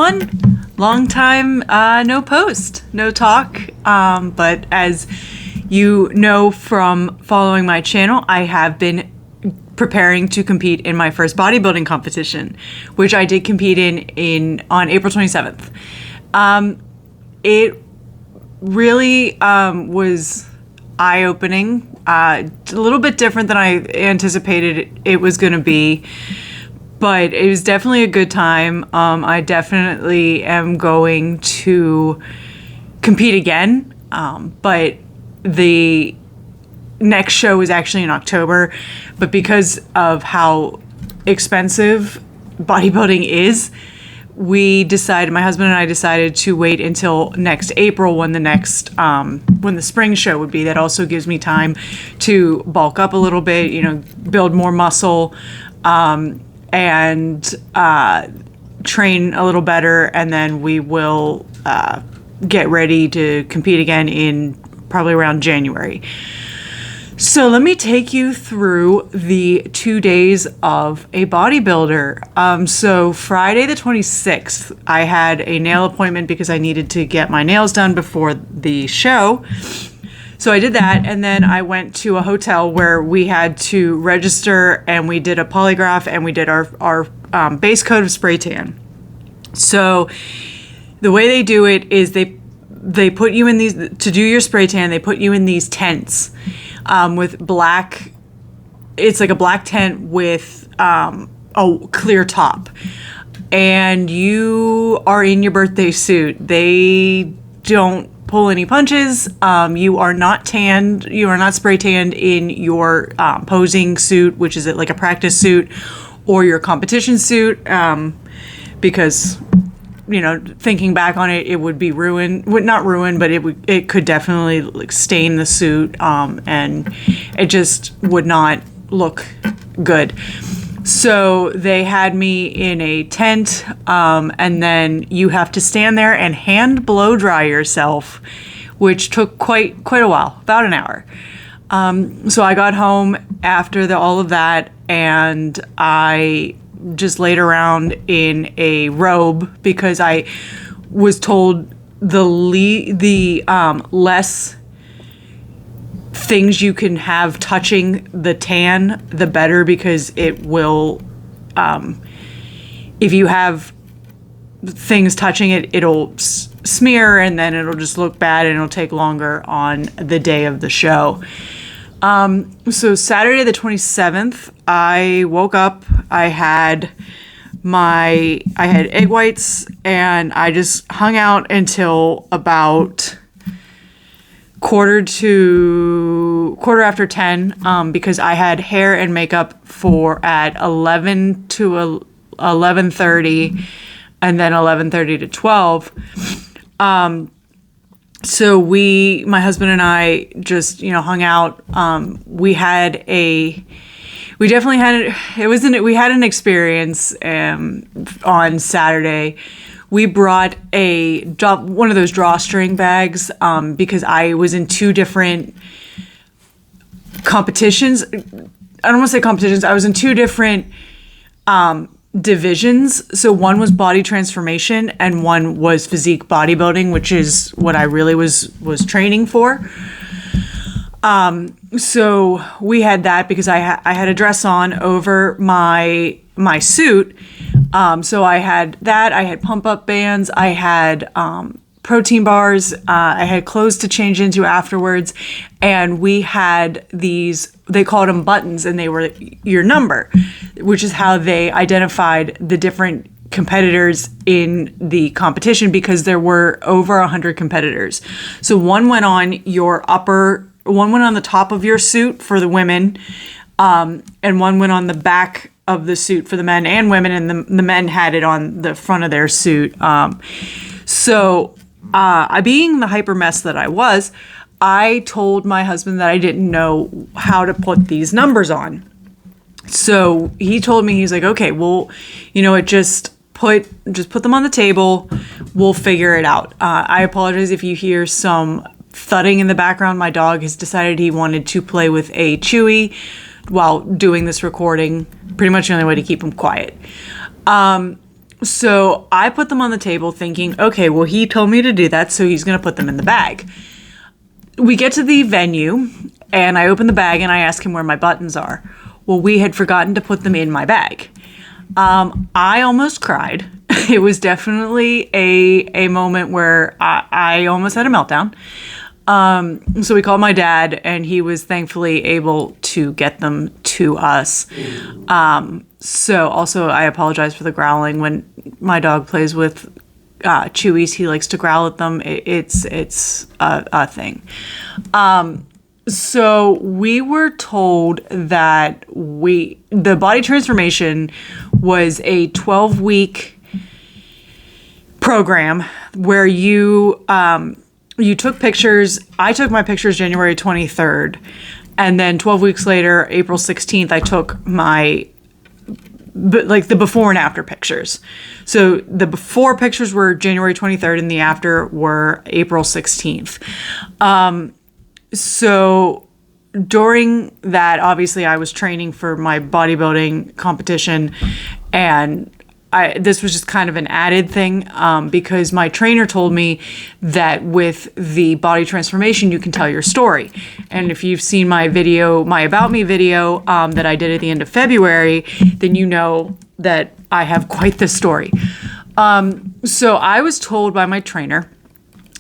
everyone. Long time, no post, no talk. But as you know from following my channel, I have been preparing to compete in my first bodybuilding competition, which I did compete in on April 27th. It really was eye-opening, a little bit different than I anticipated it was going to be. But it was definitely a good time. I definitely am going to compete again. But the next show is actually in October. But because of how expensive bodybuilding is, my husband and I decided to wait until next April when when the spring show would be. That also gives me time to bulk up a little bit, build more muscle, and train a little better, and then we will get ready to compete again in probably around January. So let me take you through the 2 days of a bodybuilder. So Friday the 26th, I had a nail appointment because I needed to get my nails done before the show. So I did that, and then I went to a hotel where we had to register, and we did a polygraph, and we did our base coat of spray tan. So the way they do it is they put you in these, to do your spray tan, they put you in these tents with black, it's like a black tent with a clear top. And you are in your birthday suit. They don't pull any punches. You are not tanned. You are not spray tanned in your posing suit, which is like a practice suit, or your competition suit, because thinking back on it, it would be ruined. Would not ruin, but it could definitely like stain the suit, and it just would not look good. So they had me in a tent, and then you have to stand there and hand blow dry yourself, which took quite a while, about an hour. So I got home after all of that, and I just laid around in a robe because I was told the less things you can have touching the tan, the better, because it will, if you have things touching it, it'll smear, and then it'll just look bad, and it'll take longer on the day of the show. So Saturday the 27th, I woke up, I had egg whites, and I just hung out until about quarter after 10, because I had hair and makeup at 11 to 11:30, and then 11:30 to 12. So my husband and I just, hung out. We had an experience, on Saturday. We brought one of those drawstring bags, because I was in two different competitions. I don't want to say competitions. I was in two different, divisions. So one was body transformation and one was physique bodybuilding, which is what I really was training for. So we had that because I had a dress on over my suit. So I had that, I had pump up bands, I had, protein bars, I had clothes to change into afterwards, and we had these, they called them buttons, and they were your number, which is how they identified the different competitors in the competition, because there were over 100 competitors. So one went on the top of your suit for the women, and one went on the back of the suit for the men and women, and the men had it on the front of their suit. Being the hyper mess that I was, I told my husband that I didn't know how to put these numbers on. So he told me, he's like, okay, well, just put them on the table. We'll figure it out. I apologize if you hear some thudding in the background. My dog has decided he wanted to play with a Chewy while doing this recording. Pretty much the only way to keep him quiet. So I put them on the table thinking, okay, well, he told me to do that, so he's going to put them in the bag. We get to the venue, and I open the bag, and I ask him where my buttons are. Well, we had forgotten to put them in my bag. I almost cried. It was definitely a moment where I almost had a meltdown. So we called my dad, and he was thankfully able to get them to us. So also I apologize for the growling. When my dog plays with Chewies, he likes to growl at them. It's a thing. So we were told that the body transformation was a 12-week program where you took pictures. I took my pictures January 23rd, and then 12 weeks later, April 16th, I took the before and after pictures. So the before pictures were January 23rd, and the after were April 16th. So during that, obviously, I was training for my bodybuilding competition, and this was just kind of an added thing because my trainer told me that with the body transformation, you can tell your story. And if you've seen my video, my About Me video that I did at the end of February, then you know that I have quite the story. So I was told by my trainer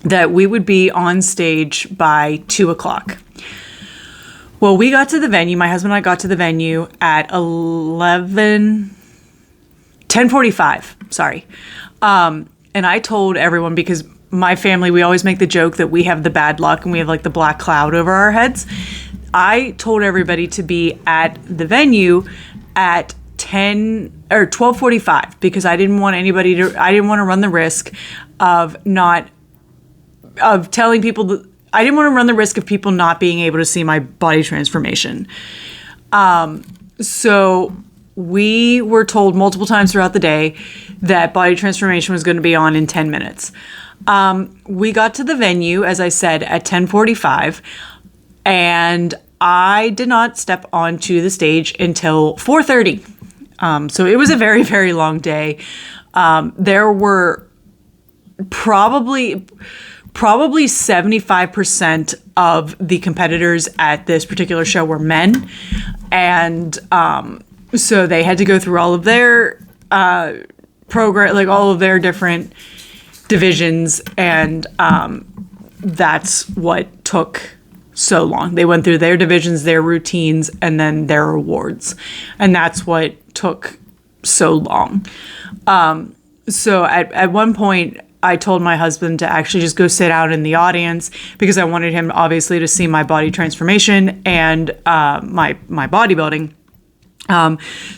that we would be on stage by 2:00. Well, we got to the venue. My husband and I got to the venue at 10:45, sorry. And I told everyone, because my family, we always make the joke that we have the bad luck and we have like the black cloud over our heads. I told everybody to be at the venue at 12:45 because I didn't want to run the risk of telling people I didn't want to run the risk of people not being able to see my body transformation. So we were told multiple times throughout the day that body transformation was going to be on in 10 minutes. We got to the venue, as I said, at 10:45, and I did not step onto the stage until 4:30. So it was a very, very long day. There were probably 75% of the competitors at this particular show were men. And so they had to go through all of their program, like all of their different divisions. And that's what took so long. They went through their divisions, their routines, and then their awards. And that's what took so long. So at one point, I told my husband to actually just go sit out in the audience because I wanted him obviously to see my body transformation and my bodybuilding.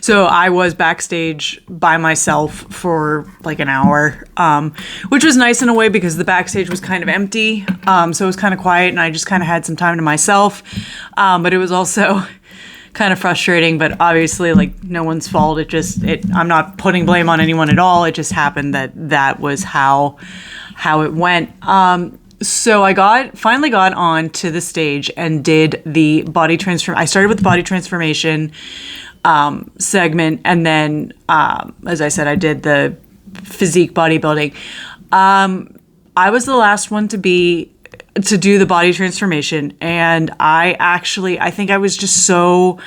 So I was backstage by myself for like an hour, which was nice in a way because the backstage was kind of empty. So it was kind of quiet and I just kind of had some time to myself. But it was also kind of frustrating, but obviously like no one's fault. I'm not putting blame on anyone at all. It just happened that was how it went. So I finally got on to the stage and did the body transform. I started with the body transformation segment, and then as I said, I did the physique bodybuilding. I was the last one to do the body transformation, and I think I was just so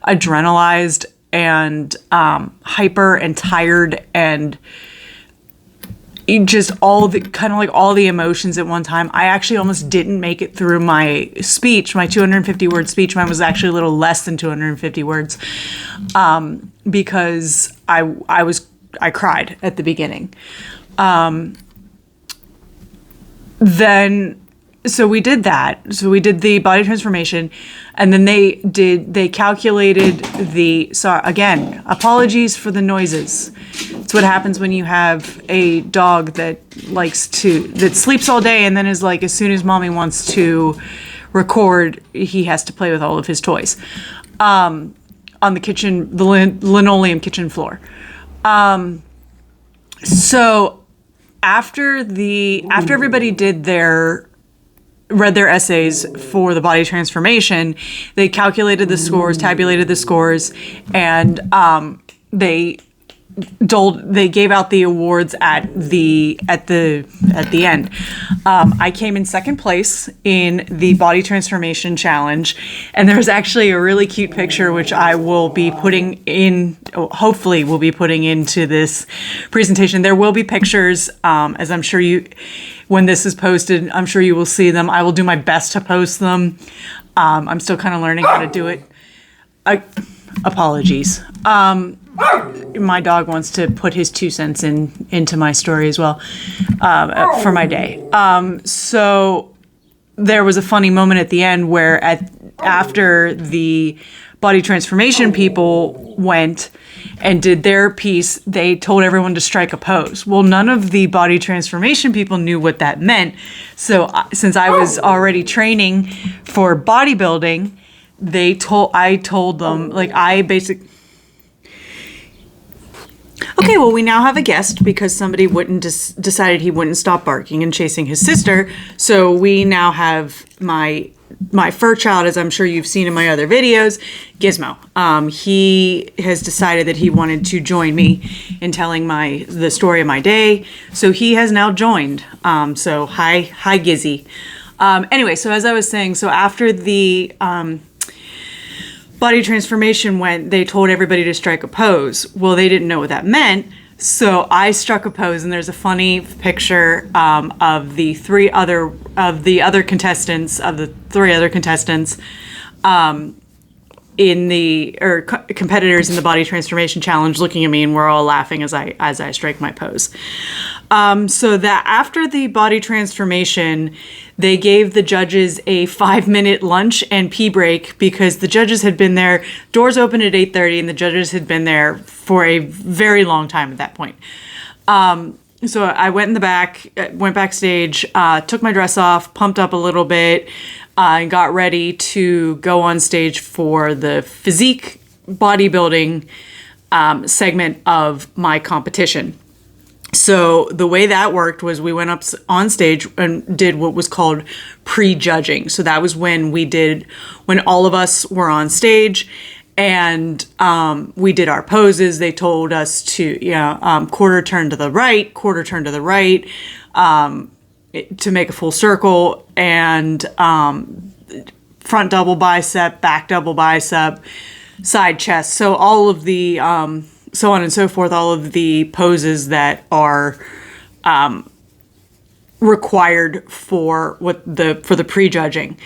adrenalized and hyper and tired and just all the emotions at one time. I actually almost didn't make it through my speech, my 250 word speech. Mine was actually a little less than 250 words because I cried at the beginning. So we did that. So we did the body transformation, and then they calculated again, apologies for the noises. It's what happens when you have a dog that sleeps all day and then is like, as soon as mommy wants to record, he has to play with all of his toys on the linoleum kitchen floor. So after everybody read their essays for the body transformation, they calculated the scores, tabulated the scores, and they they gave out the awards at the end. I came in second place in the body transformation challenge, and there's actually a really cute picture which I will be putting in, hopefully will be putting into this presentation. There will be pictures, as I'm sure when this is posted, I'm sure you will see them. I will do my best to post them. I'm still kind of learning how to do it. Apologies. My dog wants to put his 2 cents into my story as well, for my day. So there was a funny moment at the end where after the body transformation people went and did their piece, they told everyone to strike a pose. Well, none of the body transformation people knew what that meant. So since I was already training for bodybuilding, I told them, like, okay, well, we now have a guest because somebody decided he wouldn't stop barking and chasing his sister. So we now have my fur child, as I'm sure you've seen in my other videos, Gizmo. He has decided that he wanted to join me in telling the story of my day. So he has now joined. So hi Gizzy. Anyway, so as I was saying, so after the body transformation they told everybody to strike a pose. Well, they didn't know what that meant. So I struck a pose, and there's a funny picture of the three other contestants competitors in the body transformation challenge looking at me, and we're all laughing as I strike my pose. So that after the body transformation, they gave the judges a 5-minute lunch and pee break because the judges had been there. Doors opened at 8:30, and the judges had been there for a very long time at that point. So I went backstage, took my dress off, pumped up a little bit, and got ready to go on stage for the physique bodybuilding segment of my competition. So the way that worked was we went up on stage and did what was called pre-judging. So that was when all of us were on stage, and we did our poses. They told us to, quarter turn to the right, to make a full circle, and front double bicep, back double bicep, side chest. So all of the so on and so forth, all of the poses that are required for the prejudging.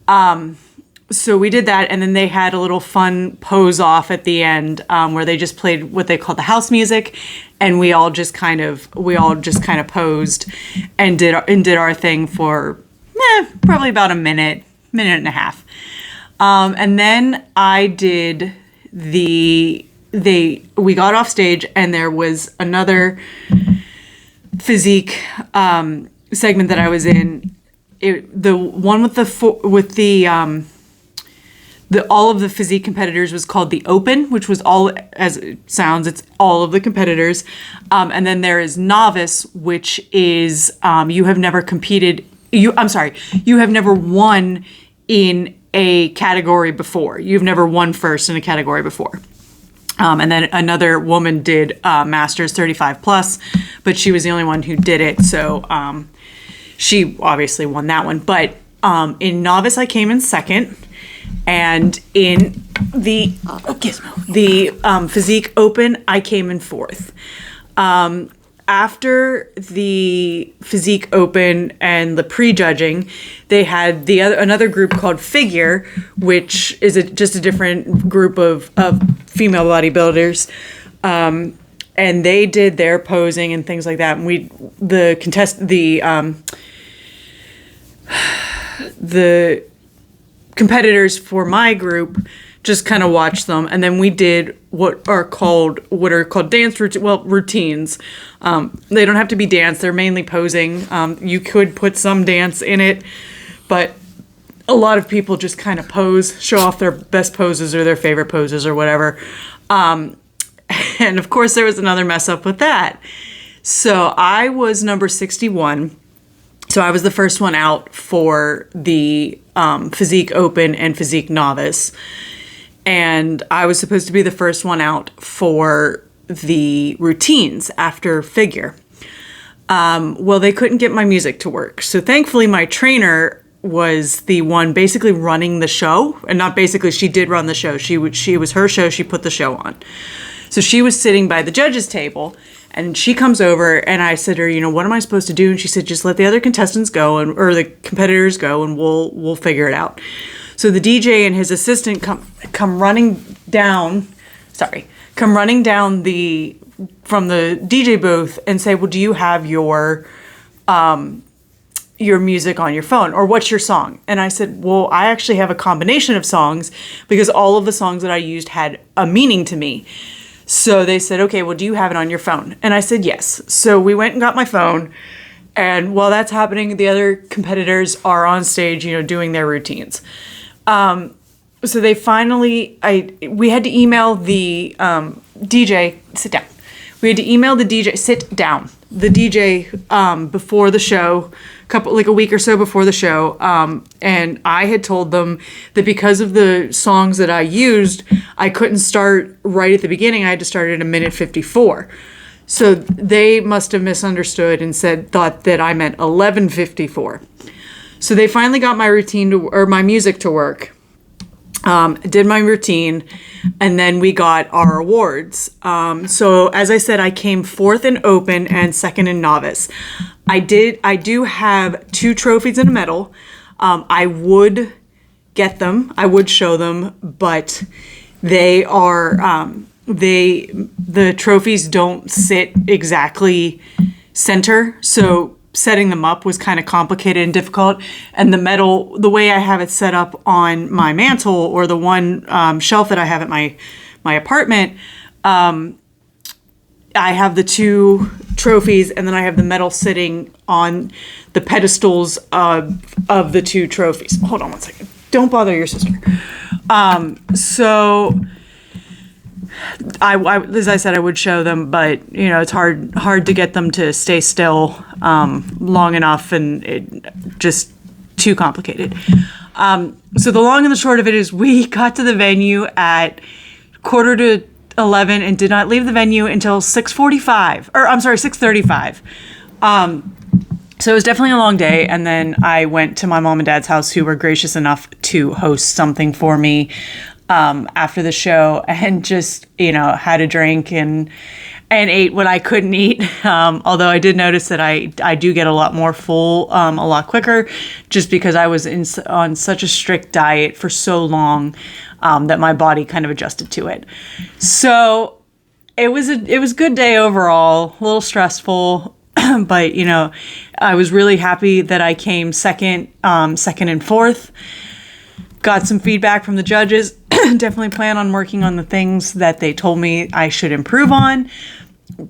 So we did that, and then they had a little fun pose off at the end where they just played what they call the house music, and we all just kind of posed and did our thing for probably about a minute and a half, and then I did we got off stage, and there was another physique segment that I was in. The one with all of the physique competitors was called the Open, which was all, as it sounds, it's all of the competitors. And then there is Novice, which is you have never won in a category before. You've never won first in a category before. And then another woman did Masters 35 plus, but she was the only one who did it. So she obviously won that one. But in Novice, I came in second. And in the Physique Open, I came in fourth. After the Physique Open and the prejudging, they had another group called Figure, which is just a different group of female bodybuilders, and they did their posing and things like that. And the competitors for my group just kind of watched them, and then we did what are called dance routines. They don't have to be dance; they're mainly posing. You could put some dance in it, but a lot of people just kind of pose, show off their best poses or their favorite poses or whatever. And of course, there was another mess up with that. So I was number 61. So I was the first one out for the Physique Open and Physique Novice. And I was supposed to be the first one out for the routines after figure. Well, they couldn't get my music to work. So thankfully, my trainer was the one basically running the show. And not basically, she did run the show. She was her show. She put the show on. So she was sitting by the judges' table, and she comes over, and I said to her, what am I supposed to do? And she said, just let the other contestants go, or the competitors go, and we'll figure it out. So the DJ and his assistant come running down from the DJ booth and say, well, do you have your music on your phone, or what's your song? And I said, well, I actually have a combination of songs because all of the songs that I used had a meaning to me. So they said, okay, well, do you have it on your phone? And I said, yes. So we went and got my phone. And while that's happening, the other competitors are on stage, doing their routines. So they finally, we had to email the DJ, sit down. We had to email the DJ, sit down, the DJ before the show, a week or so before the show. And I had told them that because of the songs that I used, I couldn't start right at the beginning. I had to start at 1:54. So they must have misunderstood and thought that I meant 11:54. So they finally got my my music to work. Did my routine, and then we got our awards. So as I said, I came fourth in open and second in novice. I do have 2 trophies and a medal. I would get them. I would show them, but they are, the trophies don't sit exactly center. So setting them up was kind of complicated and difficult. And the medal, the way I have it set up on my mantle, or the one shelf that I have at my apartment, I have the 2 trophies, and then I have the medal sitting on the pedestals of the 2 trophies. Hold on one second. Don't bother your sister. So as I said, I would show them, but it's hard to get them to stay still long enough, and it just too complicated. So the long and the short of it is, we got to the venue at 11:15 and did not leave the venue until 6:35. So it was definitely a long day. And then I went to my mom and dad's house, who were gracious enough to host something for me after the show, and just, had a drink and ate what I couldn't eat. Although I did notice that I do get a lot more full a lot quicker, just because I was on such a strict diet for so long that my body kind of adjusted to it. So it was a good day overall, a little stressful, but I was really happy that I came second and fourth. Got some feedback from the judges. Definitely plan on working on the things that they told me I should improve on.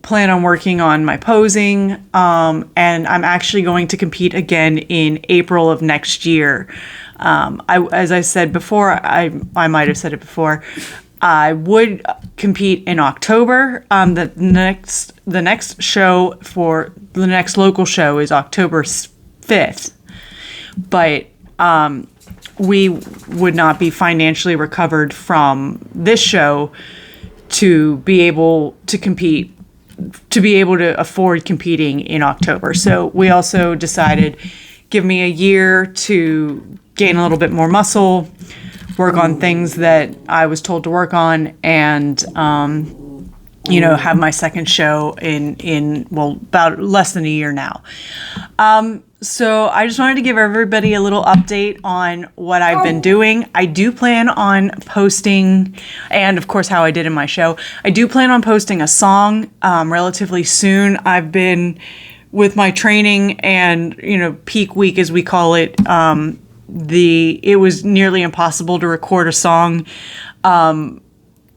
Plan on working on my posing. And I'm actually going to compete again in April of next year. As I said before, I might have said it before, I would compete in October. The next show for the next local show is October 5th. But we would not be financially recovered from this show to be able to compete, to be able to afford competing in October. So we also decided, give me a year to gain a little bit more muscle, work on things that I was told to work on, and have my second show in about less than a year now. So I just wanted to give everybody a little update on what I've been doing. I do plan on posting, and of course how I did in my show, I do plan on posting a song relatively soon. I've been, with my training and, peak week as we call it, it was nearly impossible to record a song.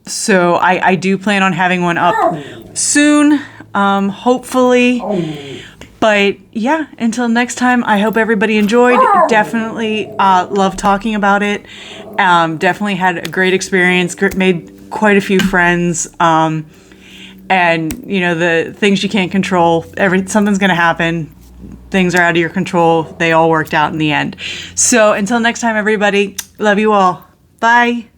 So I do plan on having one up soon, hopefully. But yeah, until next time, I hope everybody enjoyed. Definitely love talking about it. Definitely had a great experience, made quite a few friends. And, the things you can't control, something's going to happen. Things are out of your control. They all worked out in the end. So until next time, everybody, love you all. Bye.